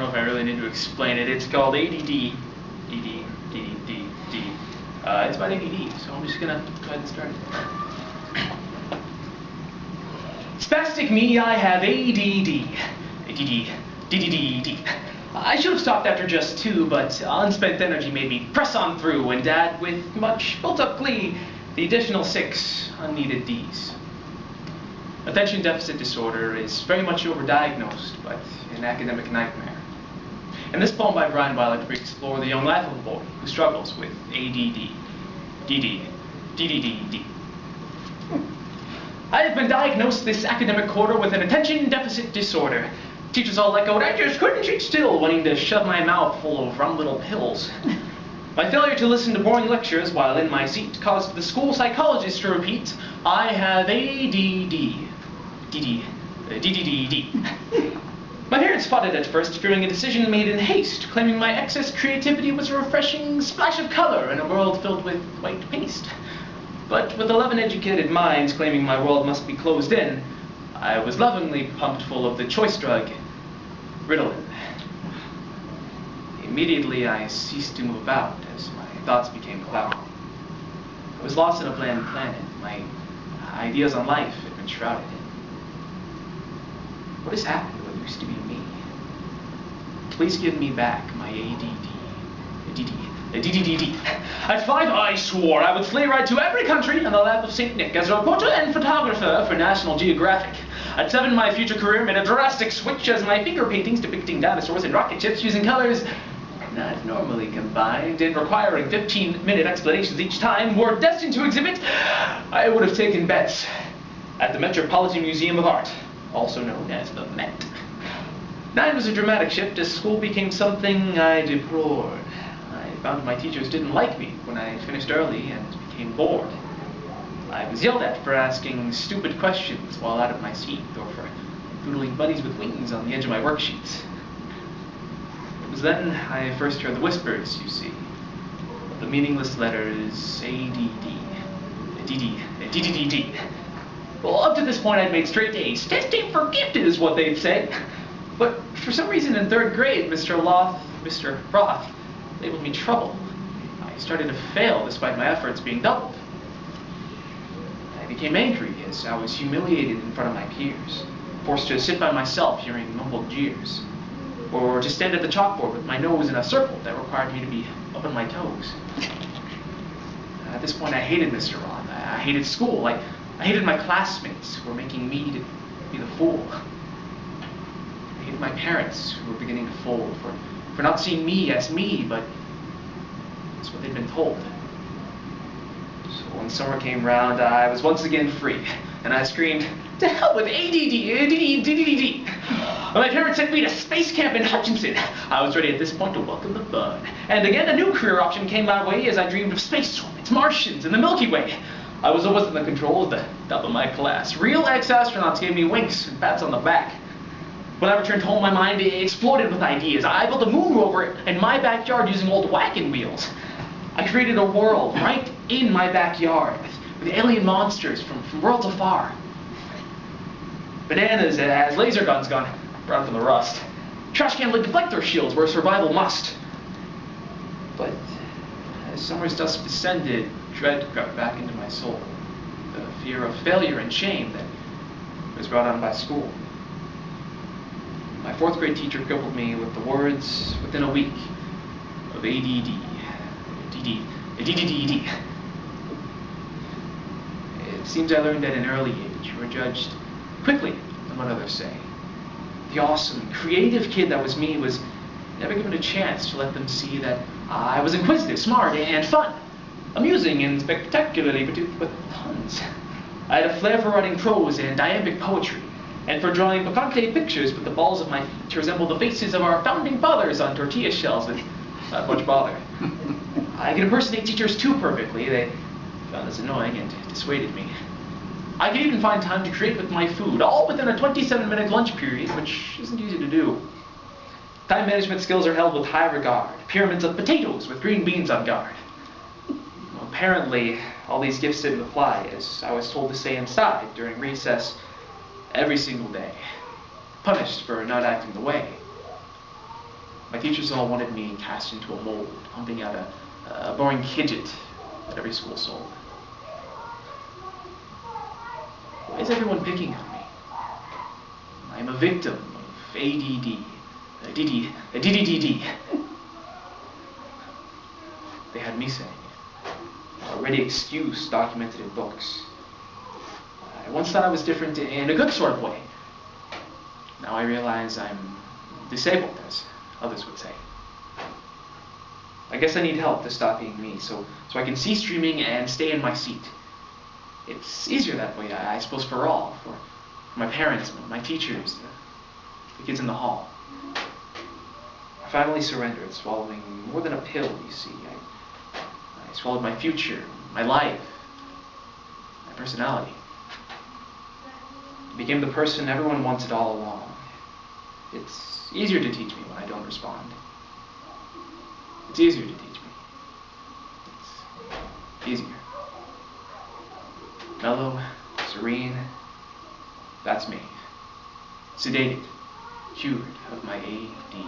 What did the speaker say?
know if I really need to explain it. It's called ADD. It's about ADD, so I'm just gonna go ahead and start it. Spastic me, I have ADD. ADD. I should have stopped after just 2, but unspent energy made me press on through and add, with much built-up glee, the additional 6 unneeded Ds. Attention deficit disorder is very much overdiagnosed, but an academic nightmare. In this poem by Brian Weiler, we explore the young life of a boy who struggles with ADD. DDD. I have been diagnosed this academic quarter with an attention deficit disorder. Teachers all echoed, I just couldn't sit still, wanting to shove my mouth full of rum little pills. My failure to listen to boring lectures while in my seat caused the school psychologist to repeat, I have ADD. DDD. My parents fought it at first, fearing a decision made in haste, claiming my excess creativity was a refreshing splash of color in a world filled with white paste. But with 11 educated minds claiming my world must be closed in, I was lovingly pumped full of the choice drug, Ritalin. Immediately I ceased to move about as my thoughts became cloudy. I was lost in a bland planet. My ideas on life had been shrouded in. What has happened to what used to be me? Please give me back my ADD. At 5, I swore I would flee right to every country in the lap of St. Nick as a reporter and photographer for National Geographic. At 7, my future career made a drastic switch as my finger paintings depicting dinosaurs and rocket ships using colors not normally combined and requiring 15-minute explanations each time were destined to exhibit, I would have taken bets at the Metropolitan Museum of Art, also known as the Met. 9 was a dramatic shift as school became something I deplored. I found my teachers didn't like me when I finished early and became bored. I was yelled at for asking stupid questions while out of my seat, or for doodling bunnies with wings on the edge of my worksheets. It was then I first heard the whispers, you see, of the meaningless letters ADD. Well, up to this point I'd made straight A's. Testing for gifted is what they'd said. But for some reason in 3rd grade, Mr. Roth labeled me trouble. I started to fail despite my efforts being doubled. I became angry as I was humiliated in front of my peers, forced to sit by myself hearing mumbled jeers, or to stand at the chalkboard with my nose in a circle that required me to be up on my toes. At this point I hated Mr. Roth. I hated school. I hated my classmates who were making me to be the fool. I hated my parents who were beginning to fold for not seeing me as me, but that's what they'd been told. So when summer came round, I was once again free, and I screamed, to hell with ADD. My parents sent me to space camp in Hutchinson. I was ready at this point to welcome the fun. And again, a new career option came my way as I dreamed of space comets, Martians, and the Milky Way. I was always in the control of the top of my class. Real ex-astronauts gave me winks and pats on the back. When I returned home, my mind exploded with ideas. I built a moon rover in my backyard using old wagon wheels. I created a world right in my backyard with alien monsters from worlds afar. Bananas as laser guns gone brown from the rust. Trash can lid deflector shields where survival must. But as summer's dusk descended, dread crept back into my soul. The fear of failure and shame that was brought on by school. My 4th grade teacher crippled me with the words within a week of ADD. It seems I learned at an early age you were judged quickly on what others say. The awesome, creative kid that was me was never given a chance to let them see that I was inquisitive, smart, and fun. Amusing and spectacularly produced with puns. I had a flair for writing prose and iambic poetry, and for drawing picante pictures with the balls of my feet to resemble the faces of our founding fathers on tortilla shells with not much bother. I could impersonate teachers too perfectly. They found this annoying and dissuaded me. I could even find time to create with my food, all within a 27-minute lunch period, which isn't easy to do. Time management skills are held with high regard. Pyramids of potatoes with green beans on guard. Well, apparently, all these gifts didn't apply, as I was told to stay inside during recess every single day, punished for not acting the way. My teachers all wanted me cast into a mold, pumping out a boring kidget that every school sold. Why is everyone picking on me? I am a victim of ADD. DDDD. They had me saying it. A ready excuse documented in books. I once thought I was different in a good sort of way. Now I realize I'm disabled, as others would say. I guess I need help to stop being me, so I can cease dreaming and stay in my seat. It's easier that way, I suppose, for all. For my parents, my teachers, the kids in the hall. I finally surrendered, swallowing more than a pill, you see. I swallowed my future, my life, my personality. I became the person everyone wanted all along. It's easier to teach me when I don't respond. It's easier to teach me. It's easier. Mellow, serene, that's me. Sedated, cured of my ADD.